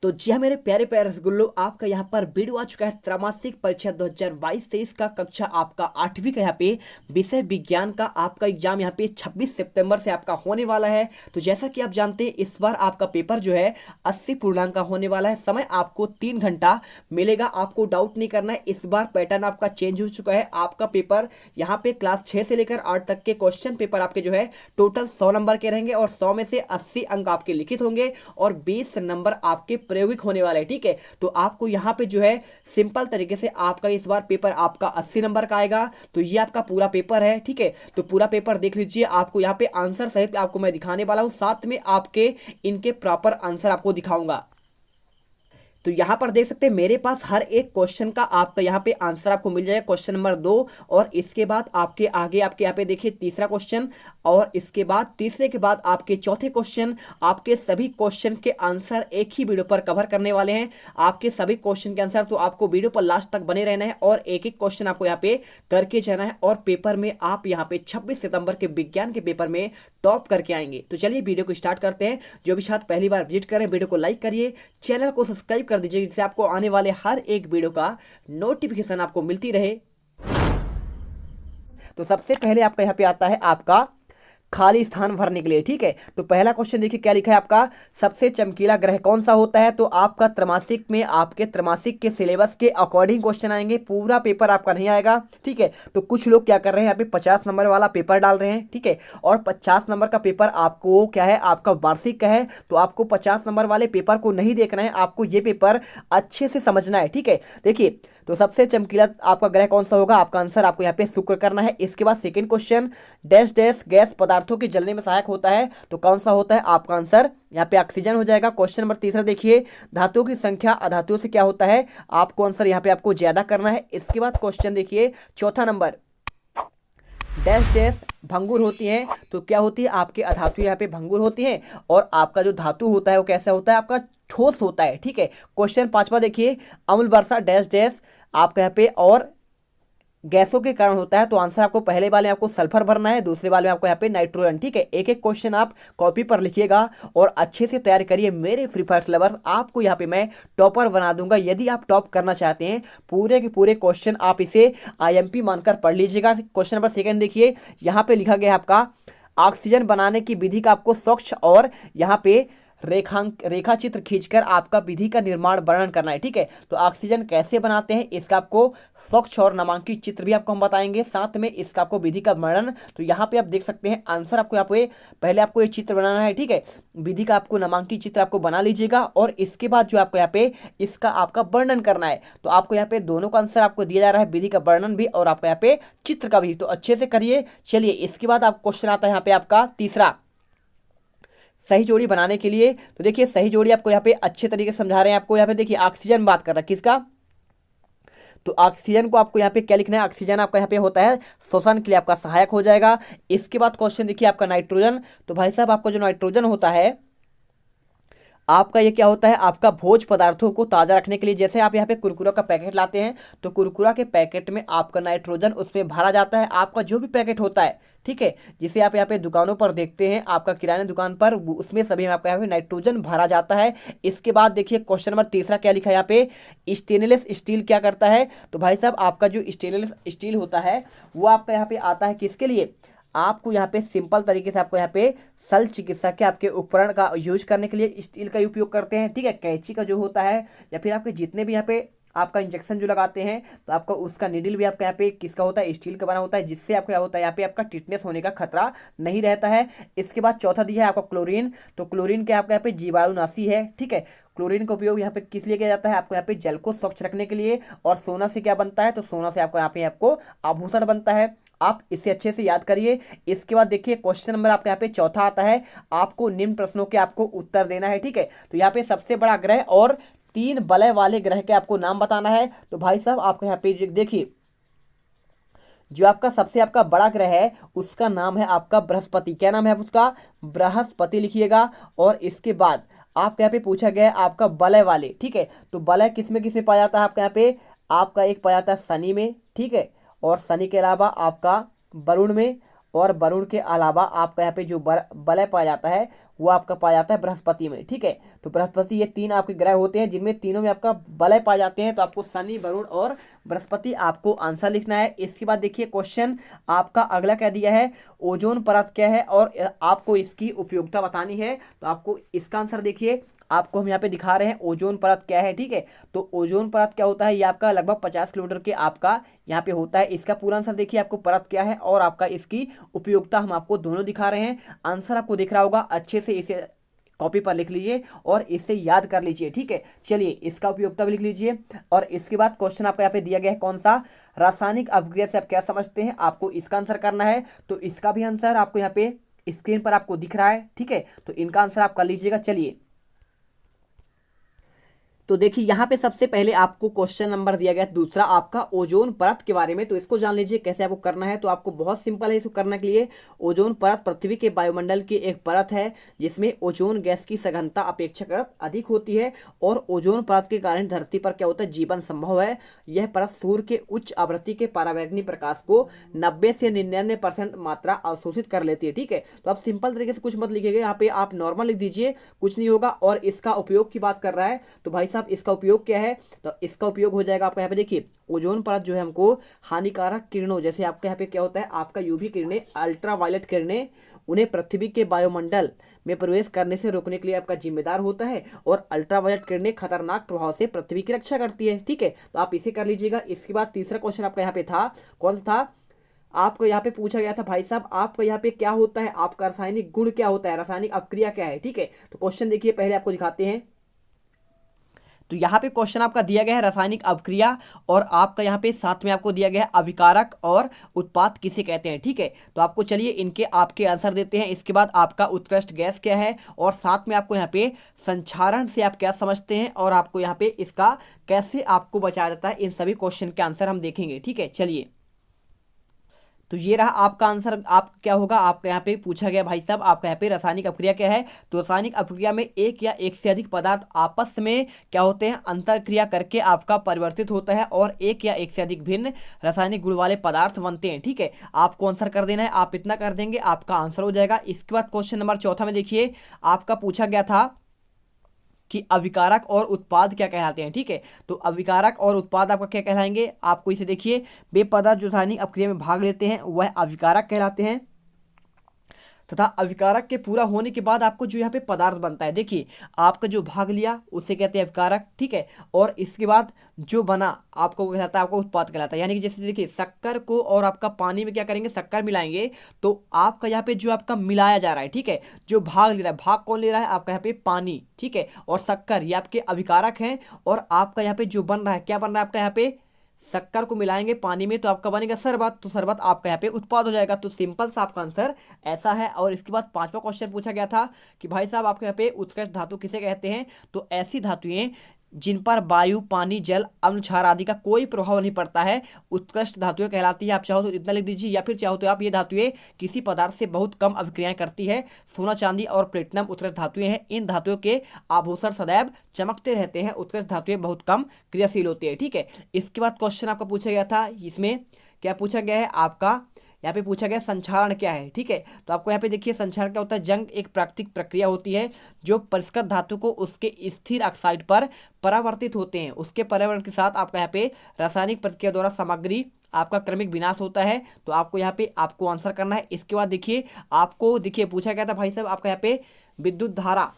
तो जी हाँ मेरे प्यारे प्यारे रसगुल्लो, आपका यहाँ पर वीडियो आ चुका है त्रैमासिक परीक्षा 2022-23 का कक्षा आपका 8वीं का यहाँ पे विषय विज्ञान का आपका एग्जाम यहाँ पे 26 सितंबर से आपका होने वाला है। तो जैसा कि आप जानते हैं इस बार आपका पेपर जो है 80 पूर्णांक का होने वाला है। समय आपको 3 घंटा मिलेगा। आपको डाउट नहीं करना है, इस बार पैटर्न आपका चेंज हो चुका है। आपका पेपर यहाँ पे क्लास 6 से लेकर 8 तक के क्वेश्चन पेपर आपके जो है टोटल 100 नंबर के रहेंगे और 100 में से 80 अंक आपके लिखित होंगे और 20 नंबर आपके प्रायोगिक होने वाले हैं। ठीक है, तो आपको यहाँ पे जो है सिंपल तरीके से आपका इस बार पेपर आपका 80 नंबर का आएगा। तो ये आपका पूरा पेपर है। ठीक है, तो पूरा पेपर देख लीजिए। आपको यहाँ पे आंसर सहित आपको मैं दिखाने वाला हूँ, साथ में आपके इनके प्रॉपर आंसर आपको दिखाऊंगा। तो यहाँ पर देख सकते हैं मेरे पास हर एक क्वेश्चन का आपका यहाँ पे आंसर आपको मिल जाएगा। क्वेश्चन नंबर 2 और इसके बाद आपके आगे आपके यहाँ पे देखिए तीसरा क्वेश्चन और इसके बाद तीसरे के बाद आपके चौथे क्वेश्चन। आपके सभी क्वेश्चन के आंसर एक ही वीडियो पर कवर करने वाले हैं। आपके सभी क्वेश्चन के आंसर, तो आपको वीडियो पर लास्ट तक बने रहना है और एक एक क्वेश्चन आपको यहाँ पे करके जाना है और पेपर में आप यहाँ पे 26 सितंबर के विज्ञान के पेपर में टॉप करके आएंगे। तो चलिए वीडियो को स्टार्ट करते हैं। जो भी छात्र पहली बार विजिट करें वीडियो को लाइक करिए, चैनल को सब्सक्राइब कर दीजिए जिससे आपको आने वाले हर एक वीडियो का नोटिफिकेशन आपको मिलती रहे। तो सबसे पहले आपका यहाँ पे आता है आपका खाली स्थान भरने के लिए। ठीक है, तो पहला क्वेश्चन देखिए क्या लिखा है आपका, सबसे चमकीला ग्रह कौन सा होता है। तो आपका त्रैमासिक में आपके त्रैमासिक के सिलेबस के अकॉर्डिंग क्वेश्चन आएंगे, पूरा पेपर आपका नहीं आएगा। ठीक है, तो कुछ लोग क्या कर रहे हैं यहाँ पे 50 नंबर वाला पेपर डाल रहे हैं। ठीक है, और 50 नंबर का पेपर आपको क्या है, आपका वार्षिक का है। तो आपको 50 नंबर वाले पेपर को नहीं देखना है, आपको ये पेपर अच्छे से समझना है। ठीक है, देखिए तो सबसे चमकीला आपका ग्रह कौन सा होगा, आपका आंसर आपको यहाँ पे शुक्र करना है। इसके बाद second question, dash dash gas पदार्थों के जलने में सहायक होता है। तो कौन सा होता है, आपका आंसर यहाँ पे ऑक्सीजन हो जाएगा। क्वेश्चन नंबर तीसरा देखिए, धातुओं की संख्या अधातुओं से क्या होता है, आपको आंसर यहाँ पे आपको ज्यादा करना है। इसके बाद क्वेश्चन देखिए चौथा नंबर, डैश डैश भंगुर होती हैं। तो क्या होती है, आपके अधातु यहाँ पे भंगुर होती हैं और आपका जो धातु होता है वो कैसा होता है, आपका ठोस होता है। ठीक है, क्वेश्चन पांचवा देखिए, अम्ल वर्षा डैश डैश आपका यहाँ पे और गैसों के कारण होता है। तो आंसर आपको पहले वाले में आपको सल्फर भरना है, दूसरे वाले में आपको यहाँ पे नाइट्रोजन। ठीक है, एक एक क्वेश्चन आप कॉपी पर लिखिएगा और अच्छे से तैयार करिए मेरे फ्री फायर लवर्स। आपको यहाँ पे मैं टॉपर बना दूंगा। यदि आप टॉप करना चाहते हैं, पूरे के पूरे क्वेश्चन आप इसे IMP मानकर पढ़ लीजिएगा। क्वेश्चन नंबर सेकंड देखिए, यहाँ पे लिखा गया है आपका ऑक्सीजन बनाने की विधि का आपको स्वच्छ और यहाँ पे रेखा चित्र खींचकर आपका विधि का निर्माण वर्णन करना है। ठीक है, तो ऑक्सीजन कैसे बनाते हैं इसका आपको स्वच्छ और नामांकित चित्र भी आपको हम बताएंगे, साथ में इसका आपको विधि का वर्णन। तो यहाँ पे आप देख सकते हैं आंसर आपको यहाँ पे पहले आपको ये चित्र बनाना है। ठीक है, विधि का आपको नामांकित चित्र आपको बना लीजिएगा और इसके बाद जो आपको यहाँ पे इसका आपका वर्णन करना है। तो आपको यहाँ पे दोनों का आंसर आपको दिया जा रहा है, विधि का वर्णन भी और आपको यहाँ पे चित्र का भी। तो अच्छे से करिए। चलिए इसके बाद आप क्वेश्चन आता है यहाँ पे आपका तीसरा, सही जोड़ी बनाने के लिए। तो देखिए सही जोड़ी आपको यहाँ पे अच्छे तरीके से समझा रहे हैं। आपको यहाँ पे देखिए ऑक्सीजन बात कर रहा है किसका, तो ऑक्सीजन को आपको यहाँ पे क्या लिखना है, ऑक्सीजन आपका यहाँ पे होता है श्वसन के लिए आपका सहायक हो जाएगा। इसके बाद क्वेश्चन देखिए आपका नाइट्रोजन। तो भाई साहब आपका जो नाइट्रोजन होता है आपका ये क्या होता है, आपका भोज्य पदार्थों को ताज़ा रखने के लिए। जैसे आप यहाँ पे कुरकुरा का पैकेट लाते हैं तो कुरकुरा के पैकेट में आपका नाइट्रोजन उसमें भरा जाता है। आपका जो भी पैकेट होता है, ठीक है, जिसे आप यहाँ पे दुकानों पर देखते हैं, आपका किराने दुकान पर, उसमें सभी में आपका यहाँ पे नाइट्रोजन भरा जाता है। इसके बाद देखिए क्वेश्चन नंबर तीसरा क्या लिखा है यहाँ पे, स्टेनलेस स्टील क्या करता है। तो भाई साहब आपका जो स्टेनलेस स्टील होता है वो आपका यहाँ पे आता है किसके लिए, आपको यहाँ पे सिंपल तरीके से आपको यहाँ पे शल्य चिकित्सा के आपके उपकरण का यूज करने के लिए स्टील का उपयोग करते हैं। ठीक है, कैंची का जो होता है या फिर आपके जितने भी यहाँ पे आपका इंजेक्शन जो लगाते हैं तो आपका उसका नीडल भी आपका यहाँ पे किसका होता है, स्टील का बना होता है, जिससे आपको क्या होता है यहाँ पे आपका टिटनेस होने का खतरा नहीं रहता है। इसके बाद चौथा दिया है आपका क्लोरीन। तो क्लोरीन के आपका यहाँ पे जीवाणुनाशी है। ठीक है, क्लोरीन का उपयोग यहाँ पे किस लिए किया जाता है, आपको यहाँ पे जल को स्वच्छ रखने के लिए। और सोना से क्या बनता है, तो सोना से आपको यहाँ पे आपको आभूषण बनता है। आप इसे अच्छे से याद करिए। इसके बाद देखिए क्वेश्चन नंबर आपके यहाँ पे चौथा आता है, आपको निम्न प्रश्नों के आपको उत्तर देना है। ठीक है, तो यहाँ पे सबसे बड़ा ग्रह और 3 वलय वाले ग्रह के आपको नाम बताना है। तो भाई साहब आपको यहाँ पे देखिए जो आपका सबसे आपका बड़ा ग्रह है उसका नाम है आपका बृहस्पति। क्या नाम है उसका, बृहस्पति लिखिएगा। और इसके बाद आपके यहाँ पे पूछा गया है आपका वलय वाले। ठीक है, तो वलय किस में पाया जाता है आपका यहाँ पे, आपका एक पाया जाता है शनि में। ठीक है, और शनि के अलावा आपका वरुण में और वरुण के अलावा आपका यहाँ पे जो वलय पाया जाता है वो आपका पाया जाता है बृहस्पति में। ठीक है, तो बृहस्पति, ये तीन आपके ग्रह होते हैं जिनमें तीनों में आपका वलय पाए जाते हैं। तो आपको शनि, वरुण और बृहस्पति आपको आंसर लिखना है। इसके बाद देखिए क्वेश्चन आपका अगला क्या दिया है, ओजोन परत क्या है और आपको इसकी उपयोगिता बतानी है। तो आपको इसका आंसर देखिए, आपको हम यहाँ पे दिखा रहे हैं ओजोन परत क्या है। ठीक है, तो ओजोन परत क्या होता है, ये आपका लगभग 50 किलोमीटर के आपका यहाँ पे होता है। इसका पूरा आंसर देखिए, आपको परत क्या है और आपका इसकी उपयोगिता हम आपको दोनों दिखा रहे हैं। आंसर आपको दिख रहा होगा, अच्छे से इसे कॉपी पर लिख लीजिए और इससे याद कर लीजिए। ठीक है, चलिए इसका उपयोगिता भी लिख लीजिए। और इसके बाद क्वेश्चन आपका यहाँ पे दिया गया है कौन सा, रासायनिक अभिक्रिया से आप क्या समझते हैं, आपको इसका आंसर करना है। तो इसका भी आंसर आपको यहाँ पे स्क्रीन पर आपको दिख रहा है। ठीक है, तो इनका आंसर आप कर लीजिएगा। चलिए, तो देखिए यहाँ पे सबसे पहले आपको क्वेश्चन नंबर दिया गया दूसरा आपका ओजोन परत के बारे में। तो इसको जान लीजिए कैसे आपको करना है। तो आपको बहुत सिंपल है इसको करने के लिए। ओजोन परत पृथ्वी के वायुमंडल की एक परत है जिसमें ओजोन गैस की सघनता अपेक्षाकृत अधिक होती है और ओजोन परत के कारण धरती पर क्या होता है, जीवन संभव है। यह परत सूर्य के उच्च आवृत्ति के परावैंगनी प्रकाश को 90 से 99% मात्रा अवशोषित कर लेती है। ठीक है, तो आप सिंपल तरीके से कुछ मत लिखिएगा, यहाँ पे आप नॉर्मल लिख दीजिए, कुछ नहीं होगा। और इसका उपयोग की बात कर रहा है तो भाई इसका उपयोग क्या है, तो इसका उपयोग हो जाएगा आपका यहाँ पे देखिए, ओजोन परत जो है हमको हानिकारक किरणों, जैसे आपके यहाँ पे क्या होता है, आपका यूवी किरणें, अल्ट्रावायलेट किरणें, उन्हें पृथ्वी के वायुमंडल में प्रवेश करने से रोकने के लिए आपका जिम्मेदार होता है। और अल्ट्रावायलेट किरणें खतरनाक प्रभाव से पृथ्वी की रक्षा करती है। ठीक है, तो आप इसे कर लीजिएगा। इसके बाद तीसरा क्वेश्चन आपका यहाँ पे था, कौन सा था, आपको यहाँ पे पूछा गया था भाई साहब आपका यहाँ पे क्या होता है, आपका रासायनिक गुण क्या होता है, रासायनिक अपक्रिया क्या है। ठीक है, तो क्वेश्चन देखिए, पहले आपको दिखाते हैं। तो यहाँ पे क्वेश्चन आपका दिया गया है रासायनिक अभिक्रिया और आपका यहाँ पे साथ में आपको दिया गया है अभिकारक और उत्पाद किसे कहते हैं। ठीक है, तो आपको चलिए इनके आपके आंसर देते हैं। इसके बाद आपका उत्कृष्ट गैस क्या है और साथ में आपको यहाँ पे संक्षारण से आप क्या समझते हैं और आपको यहाँ पे इसका कैसे आपको बचाया जाता है, इन सभी क्वेश्चन के आंसर हम देखेंगे। ठीक है, चलिए, तो ये रहा आपका आंसर। आप क्या होगा, आपका यहाँ पे पूछा गया भाई साहब आपका यहाँ पे रासायनिक अपक्रिया क्या है। तो रासायनिक अपक्रिया में एक या एक से अधिक पदार्थ आपस में क्या होते हैं, अंतर क्रिया करके आपका परिवर्तित होता है और एक या एक से अधिक भिन्न रासायनिक गुण वाले पदार्थ बनते हैं। ठीक है, आपको आंसर कर देना है, आप इतना कर देंगे आपका आंसर हो जाएगा। इसके बाद क्वेश्चन नंबर चौथा में देखिए, आपका पूछा गया था कि अभिकारक और उत्पाद क्या कहलाते हैं। ठीक है, तो अभिकारक और उत्पाद आपका क्या कहलाएंगे, आपको इसे देखिए, वे पदार्थ जो रासायनिक अपक्रिया में भाग लेते हैं वह अभिकारक कहलाते हैं तथा अभिकारक के पूरा होने के बाद आपको जो यहाँ पे पदार्थ बनता है, देखिए आपका जो भाग लिया उसे कहते हैं अभिकारक। ठीक है, और इसके बाद जो बना आपको कहलाता है, आपको उत्पाद कहलाता है। यानी कि जैसे देखिए शक्कर को और आपका पानी में क्या करेंगे, शक्कर मिलाएंगे, तो आपका यहाँ पे जो आपका मिलाया जा रहा है, ठीक है, जो भाग ले रहा है, भाग कौन ले रहा है, आपका यहाँ पे पानी। ठीक है, और शक्कर ये आपके अभिकारक हैं और आपका यहाँ पे जो बन रहा है, क्या बन रहा है आपका यहाँ पे, शक्कर को मिलाएंगे पानी में तो आपका बनेगा शरबत, तो शरबत आपका यहाँ पे उत्पाद हो जाएगा। तो सिंपल सा आपका आंसर ऐसा है। और इसके बाद पांचवा क्वेश्चन पूछा गया था कि भाई साहब आपके यहाँ पे उत्कृष्ट धातु किसे कहते हैं। तो ऐसी धातुएं जिन पर वायु, पानी, जल, अम्ल, क्षार आदि का कोई प्रभाव नहीं पड़ता है, उत्कृष्ट धातुएं कहलाती है। आप चाहो तो इतना लिख दीजिए, या फिर चाहो तो आप ये धातुएं किसी पदार्थ से बहुत कम अभिक्रियाएं करती है। सोना, चांदी और प्लेटिनम उत्कृष्ट धातुएं हैं। इन धातुओं के आभूषण सदैव चमकते रहते हैं। उत्कृष्ट धातुएं बहुत कम क्रियाशील होती है। ठीक है, इसके बाद क्वेश्चन आपका पूछा गया था, इसमें क्या पूछा गया है, आपका यहाँ पे पूछा गया संक्षारण क्या है। ठीक है, तो आपको यहाँ पे देखिए संक्षारण क्या होता है, जंग एक प्राकृतिक प्रक्रिया होती है जो परिष्कृत धातु को उसके स्थिर ऑक्साइड पर परावर्तित होते हैं। उसके पर्यावरण के साथ आपका यहाँ पे रासायनिक प्रतिक्रिया द्वारा सामग्री आपका क्रमिक विनाश होता है। तो आपको यहाँ पे आपको आंसर करना है। इसके बाद देखिए आपको देखिए पूछा गया था भाई साहब आपका यहाँ पे विद्युत धारा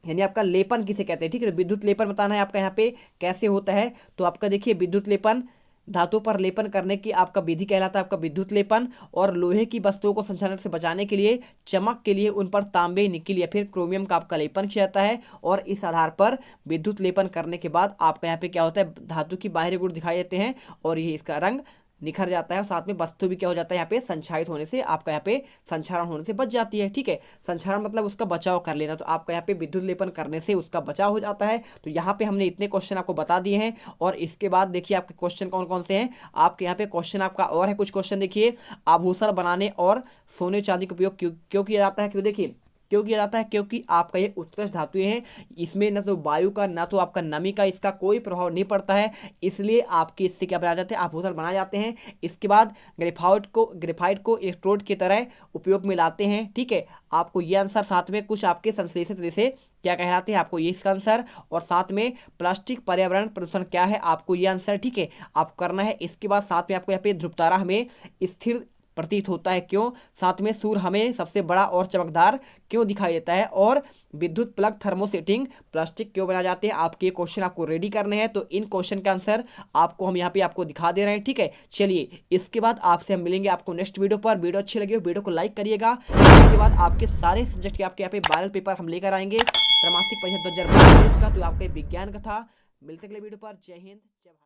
यानी आपका लेपन किसे कहते हैं। ठीक है, तो विद्युत लेपन बताना है आपका यहाँ पे कैसे होता है। तो आपका देखिए विद्युत लेपन धातु पर लेपन करने की आपका विधि कहलाता है आपका विद्युत लेपन। और लोहे की वस्तुओं को संक्षारण से बचाने के लिए, चमक के लिए उन पर तांबे, निकिल या फिर क्रोमियम का आपका लेपन किया जाता है। और इस आधार पर विद्युत लेपन करने के बाद आपका यहाँ पे क्या होता है, धातु की बाहरी गुण दिखाई देते हैं और ये इसका रंग निखर जाता है और साथ में वस्तु भी क्या हो जाता है यहाँ पे संक्षारित होने से, आपका यहाँ पे संक्षारण होने से बच जाती है। ठीक है, संक्षारण मतलब उसका बचाव कर लेना, तो आपका यहाँ पे विद्युत लेपन करने से उसका बचाव हो जाता है। तो यहाँ पे हमने इतने क्वेश्चन आपको बता दिए हैं। और इसके बाद देखिए आपके क्वेश्चन कौन कौन से हैं, आपके यहाँ पे क्वेश्चन आपका और है कुछ क्वेश्चन देखिए, आभूषण बनाने और सोने चांदी का उपयोग क्यों किया जाता है। क्यों, देखिए क्यों किया जाता है? क्योंकि आपका ये उत्कृष्ट धातुएं हैं, इसमें न तो वायु का न तो आपका नमी का इसका कोई प्रभाव नहीं पड़ता है, इसलिए आपके इससे क्या बनाए जाते हैं? आभूषण बनाए जाते हैं। इसके बाद ग्रेफाइट को इलेक्ट्रोड की तरह उपयोग में लाते हैं। ठीक है, आपको ये आंसर साथ में कुछ आपके संश्लेषित रेशे क्या कहलाते हैं, आपको ये इसका आंसर, और साथ में प्लास्टिक पर्यावरण प्रदूषण क्या है, आपको ये आंसर। ठीक है, आपको करना है। इसके बाद साथ में आपको यहाँ पे ध्रुव तारा हमें स्थिर प्रतीत होता है, क्यों? साथ में सूर्य हमें सबसे बड़ा और चमकदार क्यों दिखाई देता है, और विद्युत प्लग थर्मोसेटिंग प्लास्टिक क्यों बनाए जाते हैं? आपके क्वेश्चन आपको रेडी करने हैं, तो इन क्वेश्चन का आंसर आपको हम यहाँ पे आपको दिखा दे रहे हैं। ठीक है, चलिए इसके बाद आपसे हम मिलेंगे आपको नेक्स्ट वीडियो पर। वीडियो अच्छी लगी हो वीडियो को लाइक करिएगा। इसके बाद आपके सारे सब्जेक्ट के आपके यहाँ पे वायरल पेपर हम लेकर आएंगे त्रैमासिक परीक्षा 2022 का, तो आपके विज्ञान का था। मिलते अगले वीडियो पर। जय हिंद, जय भारत।